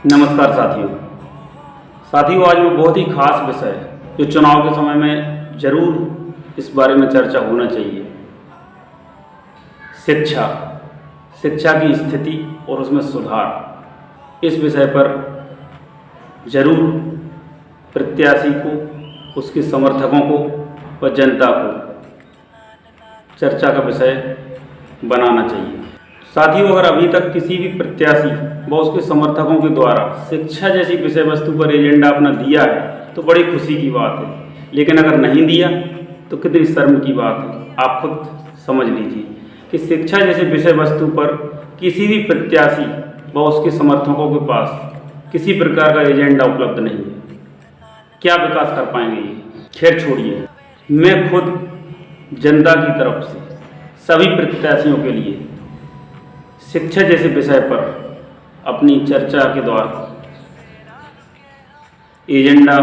नमस्कार साथियों आज में बहुत ही खास विषय जो चुनाव के समय में ज़रूर इस बारे में चर्चा होना चाहिए। शिक्षा की स्थिति और उसमें सुधार, इस विषय पर ज़रूर प्रत्याशी को, उसके समर्थकों को व जनता को चर्चा का विषय बनाना चाहिए। साथियों, अगर अभी तक किसी भी प्रत्याशी व उसके समर्थकों के द्वारा शिक्षा जैसी विषय वस्तु पर एजेंडा अपना दिया है तो बड़ी खुशी की बात है, लेकिन अगर नहीं दिया तो कितनी शर्म की बात है। आप खुद समझ लीजिए कि शिक्षा जैसे विषय वस्तु पर किसी भी प्रत्याशी व उसके समर्थकों के पास किसी प्रकार का एजेंडा उपलब्ध नहीं है। क्या विकास कर पाएंगे ये? खैर छोड़िए, मैं खुद जनता की तरफ से सभी प्रत्याशियों के लिए शिक्षा जैसे विषय पर अपनी चर्चा के द्वारा एजेंडा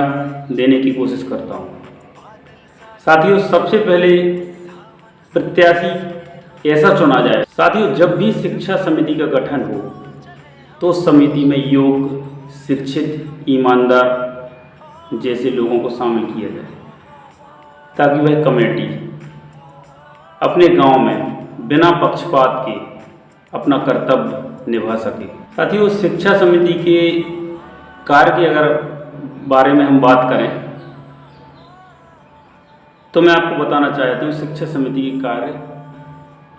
देने की कोशिश करता हूँ। साथियों, सबसे पहले प्रत्याशी ऐसा चुना जाए। साथियों, जब भी शिक्षा समिति का गठन हो तो समिति में योग्य, शिक्षित, ईमानदार जैसे लोगों को शामिल किया जाए ताकि वह कमेटी अपने गांव में बिना पक्षपात के अपना कर्तव्य निभा सके। साथियों, शिक्षा समिति के कार्य की अगर बारे में हम बात करें तो मैं आपको बताना चाहता हूँ शिक्षा समिति के कार्य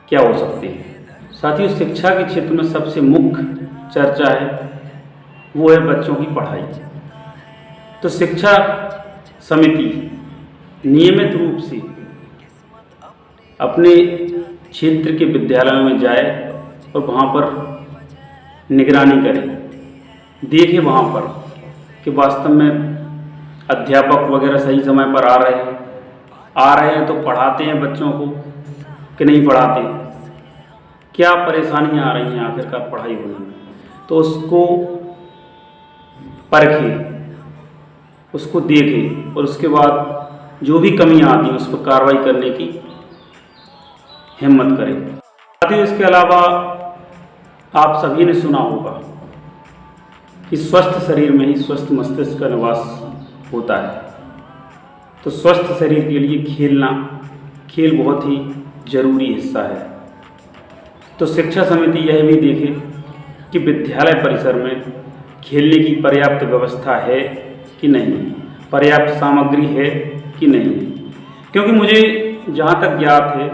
क्या हो सकते हैं। साथियों, शिक्षा के क्षेत्र में सबसे मुख्य चर्चा है वो है बच्चों की पढ़ाई। तो शिक्षा समिति नियमित रूप से अपने क्षेत्र के विद्यालयों में जाए और वहाँ पर निगरानी करें, देखें वहाँ पर कि वास्तव में अध्यापक वगैरह सही समय पर आ रहे हैं तो पढ़ाते हैं बच्चों को कि नहीं पढ़ाते, क्या परेशानियाँ आ रही हैं आखिरकार पढ़ाई होने में। तो उसको परखें, उसको देखें और उसके बाद जो भी कमियाँ आती हैं उस पर कार्रवाई करने की हिम्मत करें। साथियों, इसके अलावा आप सभी ने सुना होगा कि स्वस्थ शरीर में ही स्वस्थ मस्तिष्क का निवास होता है। तो स्वस्थ शरीर के लिए खेल बहुत ही जरूरी हिस्सा है। तो शिक्षा समिति यह भी देखे कि विद्यालय परिसर में खेलने की पर्याप्त व्यवस्था है कि नहीं, पर्याप्त सामग्री है कि नहीं। क्योंकि मुझे जहाँ तक ज्ञात है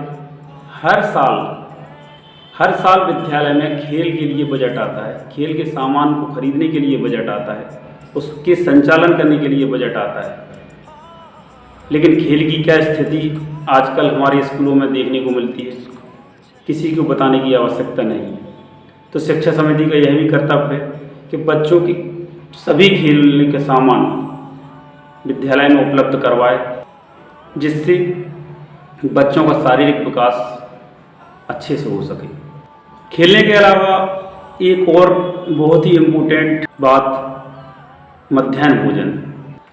हर साल विद्यालय में खेल के लिए बजट आता है, खेल के सामान को खरीदने के लिए बजट आता है, उसके संचालन करने के लिए बजट आता है। लेकिन खेल की क्या स्थिति आजकल हमारे स्कूलों में देखने को मिलती है, किसी को बताने की आवश्यकता नहीं है। तो शिक्षा समिति का यह भी कर्तव्य है कि बच्चों की सभी खेलने के सामान विद्यालय में उपलब्ध करवाए, जिससे बच्चों का शारीरिक विकास अच्छे से हो सके। खेलने के अलावा एक और बहुत ही इम्पोर्टेंट बात मध्याह्न भोजन,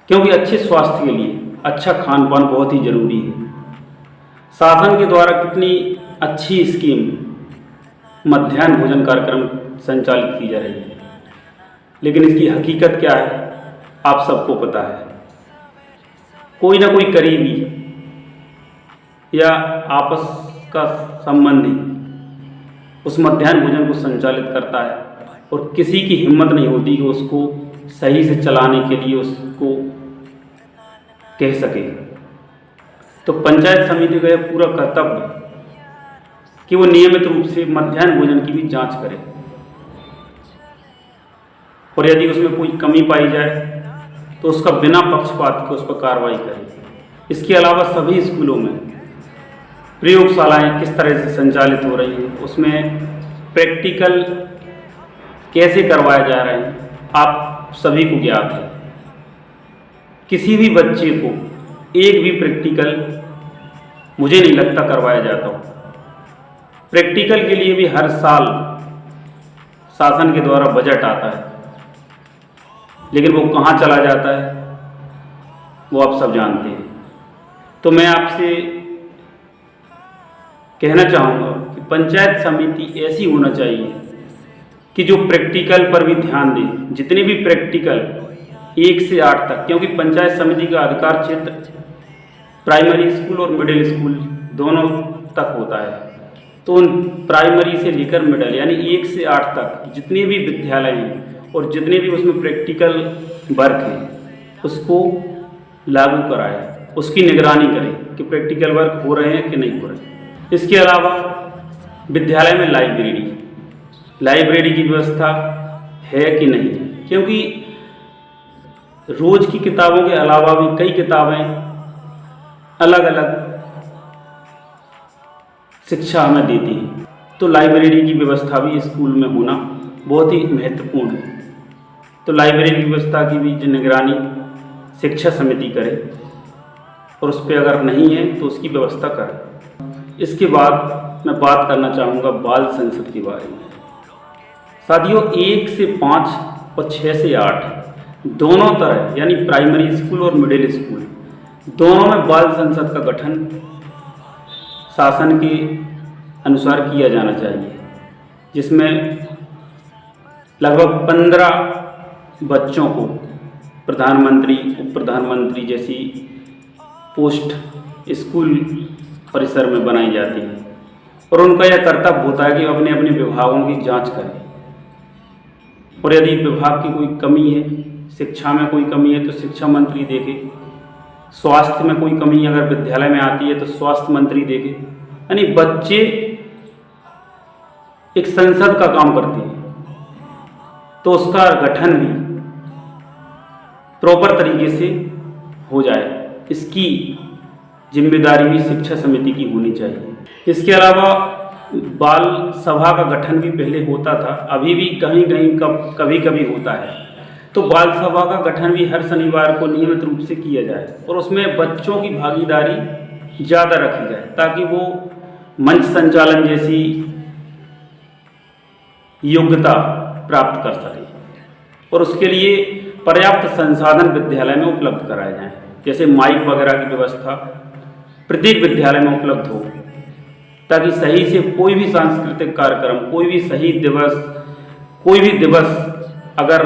क्योंकि अच्छे स्वास्थ्य के लिए अच्छा खान पान बहुत ही ज़रूरी है। शासन के द्वारा कितनी अच्छी स्कीम मध्याह्न भोजन कार्यक्रम संचालित की जा रही है, लेकिन इसकी हकीकत क्या है आप सबको पता है। कोई ना कोई करीबी या आपस का संबंधी उस मध्याह्न भोजन को संचालित करता है और किसी की हिम्मत नहीं होती कि उसको सही से चलाने के लिए उसको कह सके। तो पंचायत समिति का यह पूरा कर्तव्य कि वो नियमित रूप से मध्याह्न भोजन की भी जांच करे और यदि उसमें कोई कमी पाई जाए तो उसका बिना पक्षपात के उस पर कार्रवाई करे। इसके अलावा सभी स्कूलों में प्रयोगशालाएं किस तरह से संचालित हो रही हैं, उसमें प्रैक्टिकल कैसे करवाए जा रहे हैं, आप सभी को ज्ञात है। किसी भी बच्चे को एक भी प्रैक्टिकल मुझे नहीं लगता करवाया जाता हो। प्रैक्टिकल के लिए भी हर साल शासन के द्वारा बजट आता है, लेकिन वो कहाँ चला जाता है वो आप सब जानते हैं। तो मैं आपसे कहना चाहूँगा कि पंचायत समिति ऐसी होना चाहिए कि जो प्रैक्टिकल पर भी ध्यान दें, जितने भी प्रैक्टिकल 1 से 8 तक, क्योंकि पंचायत समिति का अधिकार क्षेत्र प्राइमरी स्कूल और मिडिल स्कूल दोनों तक होता है। तो उन प्राइमरी से लेकर मिडिल यानी 1 से 8 तक जितने भी विद्यालय हैं और जितने भी उसमें प्रैक्टिकल वर्क है उसको लागू कराए, उसकी निगरानी करें कि प्रैक्टिकल वर्क हो रहे हैं कि नहीं हो रहे। इसके अलावा विद्यालय में लाइब्रेरी की व्यवस्था है कि नहीं, क्योंकि रोज की किताबों के अलावा भी कई किताबें अलग अलग शिक्षा हमें देती हैं। तो लाइब्रेरी की व्यवस्था भी स्कूल में होना बहुत ही महत्वपूर्ण है। तो लाइब्रेरी की व्यवस्था की भी निगरानी शिक्षा समिति करे और उस पर अगर नहीं है तो उसकी व्यवस्था करे। इसके बाद मैं बात करना चाहूँगा बाल संसद के बारे में। साथियों, 1 से 5 और 6 से 8 दोनों तरह यानी प्राइमरी स्कूल और मिडिल स्कूल दोनों में बाल संसद का गठन शासन के अनुसार किया जाना चाहिए, जिसमें लगभग 15 बच्चों को प्रधानमंत्री, उप प्रधानमंत्री जैसी पोस्ट स्कूल परिसर में बनाई जाती है और उनका यह कर्तव्य होता है कि अपने अपने विभागों की जांच करें और यदि विभाग की कोई कमी है, शिक्षा में कोई कमी है तो शिक्षा मंत्री देखे, स्वास्थ्य में कोई कमी अगर विद्यालय में आती है तो स्वास्थ्य मंत्री देखे। यानी बच्चे एक संसद का काम करते हैं तो उसका गठन भी प्रॉपर तरीके से हो जाए, इसकी जिम्मेदारी भी शिक्षा समिति की होनी चाहिए। इसके अलावा बाल सभा का गठन भी पहले होता था, अभी भी कहीं कहीं कभी कभी होता है। तो बाल सभा का गठन भी हर शनिवार को नियमित रूप से किया जाए और उसमें बच्चों की भागीदारी ज़्यादा रखी जाए ताकि वो मंच संचालन जैसी योग्यता प्राप्त कर सके और उसके लिए पर्याप्त संसाधन विद्यालय में उपलब्ध कराए जाएं। जैसे माइक वगैरह की व्यवस्था प्रत्येक विद्यालय में उपलब्ध हो ताकि सही से कोई भी सांस्कृतिक कार्यक्रम, कोई भी शहीद दिवस, कोई भी दिवस अगर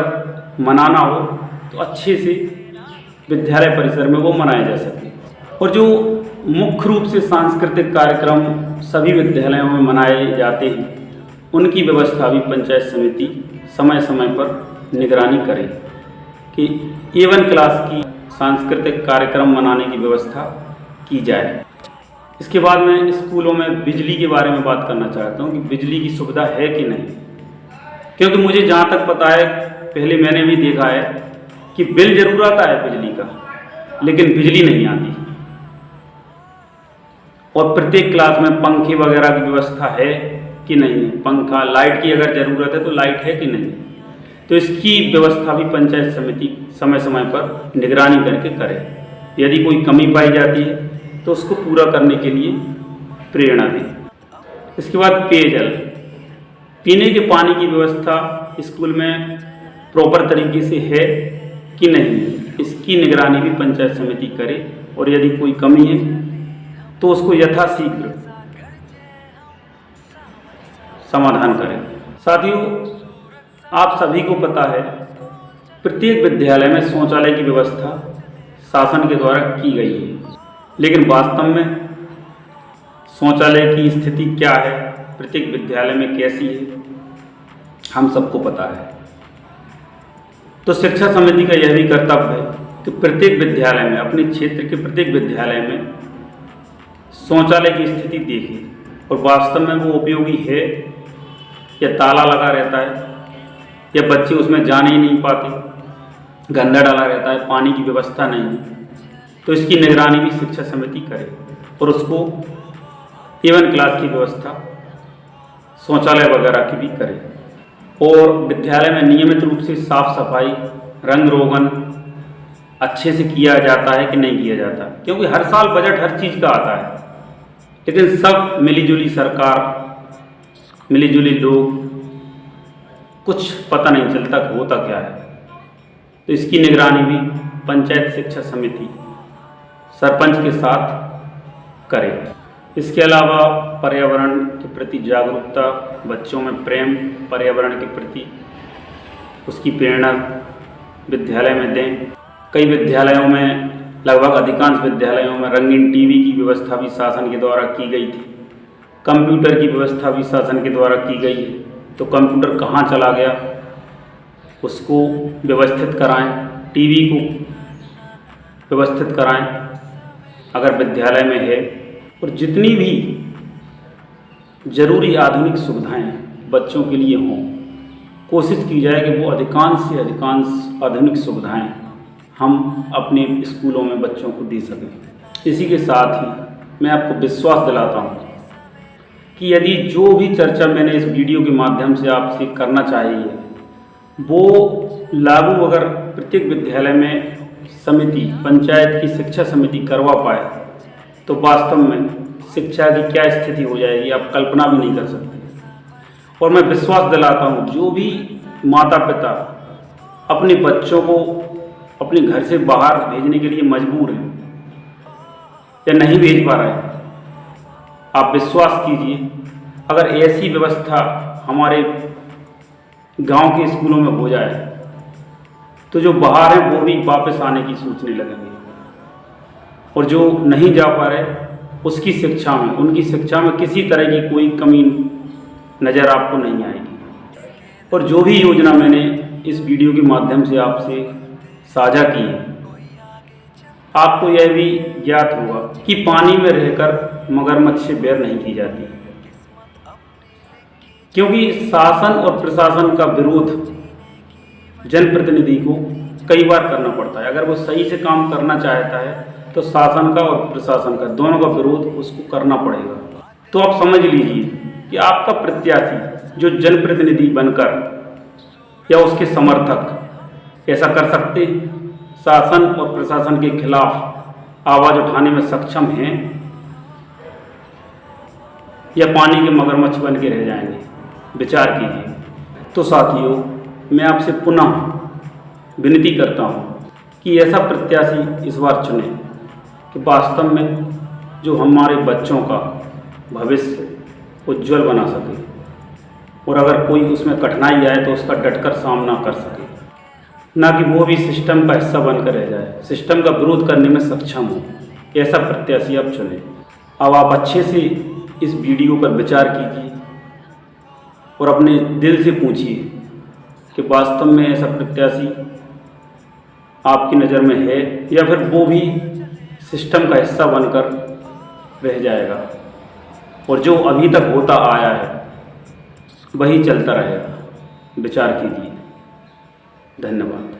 मनाना हो तो अच्छे से विद्यालय परिसर में वो मनाया जा सके। और जो मुख्य रूप से सांस्कृतिक कार्यक्रम सभी विद्यालयों में मनाए जाते हैं उनकी व्यवस्था भी पंचायत समिति समय समय पर निगरानी करे कि A1 क्लास की सांस्कृतिक कार्यक्रम मनाने की व्यवस्था की जाए। इसके बाद मैं स्कूलों में बिजली के बारे में बात करना चाहता हूँ कि बिजली की सुविधा है कि नहीं, क्योंकि मुझे जहाँ तक पता है, पहले मैंने भी देखा है कि बिल जरूर आता है बिजली का, लेकिन बिजली नहीं आती। और प्रत्येक क्लास में पंखे वगैरह की व्यवस्था है कि नहीं, पंखा, लाइट की अगर ज़रूरत है तो लाइट है कि नहीं, तो इसकी व्यवस्था भी पंचायत समिति समय समय पर निगरानी करके करे। यदि कोई कमी पाई जाती है तो उसको पूरा करने के लिए प्रेरणा दें। इसके बाद पेयजल, पीने के पानी की व्यवस्था स्कूल में प्रॉपर तरीके से है कि नहीं, इसकी निगरानी भी पंचायत समिति करे और यदि कोई कमी है तो उसको यथाशीघ्र समाधान करें। साथियों, आप सभी को पता है प्रत्येक विद्यालय में शौचालय की व्यवस्था शासन के द्वारा की गई है, लेकिन वास्तव में शौचालय की स्थिति क्या है, प्रत्येक विद्यालय में कैसी है, हम सबको पता है। तो शिक्षा समिति का यह भी कर्तव्य है कि प्रत्येक विद्यालय में, अपने क्षेत्र के प्रत्येक विद्यालय में शौचालय की स्थिति देखें और वास्तव में वो उपयोगी है या ताला लगा रहता है या बच्चे उसमें जाने ही नहीं पाते, गंदा डाला रहता है, पानी की व्यवस्था नहीं है, तो इसकी निगरानी भी शिक्षा समिति करे और उसको A1 क्लास की व्यवस्था शौचालय वगैरह की भी करे। और विद्यालय में नियमित रूप से साफ सफाई, रंग रोगन अच्छे से किया जाता है कि नहीं किया जाता, क्योंकि हर साल बजट हर चीज़ का आता है, लेकिन सब मिलीजुली सरकार, मिलीजुली लोग, कुछ पता नहीं चलता कि होता क्या है। तो इसकी निगरानी भी पंचायत शिक्षा समिति सरपंच के साथ करे। इसके अलावा पर्यावरण के प्रति जागरूकता, बच्चों में प्रेम पर्यावरण के प्रति, उसकी प्रेरणा विद्यालय में दें। कई विद्यालयों में, लगभग अधिकांश विद्यालयों में रंगीन टीवी की व्यवस्था भी शासन के द्वारा की गई थी। कंप्यूटर की व्यवस्था भी शासन के द्वारा की गई है। तो कंप्यूटर कहाँ चला गया, उसको व्यवस्थित कराएं, टीवी को व्यवस्थित कराएं अगर विद्यालय में है। और जितनी भी ज़रूरी आधुनिक सुविधाएं बच्चों के लिए हों, कोशिश की जाए कि वो अधिकांश से अधिकांश आधुनिक सुविधाएं हम अपने स्कूलों में बच्चों को दे सकें। इसी के साथ ही मैं आपको विश्वास दिलाता हूँ कि यदि जो भी चर्चा मैंने इस वीडियो के माध्यम से आपसे करना चाहिए वो लागू अगर प्रत्येक विद्यालय में समिति, पंचायत की शिक्षा समिति करवा पाए तो वास्तव में शिक्षा की क्या स्थिति हो जाएगी आप कल्पना भी नहीं कर सकते। और मैं विश्वास दिलाता हूँ जो भी माता पिता अपने बच्चों को अपने घर से बाहर भेजने के लिए मजबूर हैं या नहीं भेज पा रहे हैं, आप विश्वास कीजिए अगर ऐसी व्यवस्था हमारे गांव के स्कूलों में हो जाए तो जो बाहर हैं वो भी वापस आने की सोचने लगेंगे। और जो नहीं जा पा रहे उसकी शिक्षा में, उनकी शिक्षा में किसी तरह की कोई कमी नज़र आपको नहीं आएगी। और जो भी योजना मैंने इस वीडियो के माध्यम से आपसे साझा की है, आपको यह भी ज्ञात होगा कि पानी में रहकर मगरमच्छ से बैर नहीं की जाती, क्योंकि शासन और प्रशासन का विरोध जनप्रतिनिधि को कई बार करना पड़ता है। अगर वो सही से काम करना चाहता है तो शासन का और प्रशासन का दोनों का विरोध उसको करना पड़ेगा। तो आप समझ लीजिए कि आपका प्रत्याशी जो जनप्रतिनिधि बनकर या उसके समर्थक ऐसा कर सकते हैं, शासन और प्रशासन के खिलाफ आवाज़ उठाने में सक्षम हैं या पानी के मगरमच्छ बन के रह जाएंगे, विचार कीजिए। तो साथियों, मैं आपसे पुनः विनती करता हूँ कि ऐसा प्रत्याशी इस बार चुनें कि वास्तव में जो हमारे बच्चों का भविष्य उज्जवल बना सके और अगर कोई उसमें कठिनाई आए तो उसका डटकर सामना कर सके, ना कि वो भी सिस्टम का हिस्सा बनकर रह जाए, सिस्टम का विरोध करने में सक्षम हो। ऐसा प्रत्याशी आप चुनें। अब आप अच्छे से इस वीडियो पर विचार कीजिए और अपने दिल से पूछिए कि वास्तव में ऐसा प्रत्याशी आपकी नज़र में है या फिर वो भी सिस्टम का हिस्सा बनकर रह जाएगा और जो अभी तक होता आया है वही चलता रहेगा। विचार कीजिए। धन्यवाद।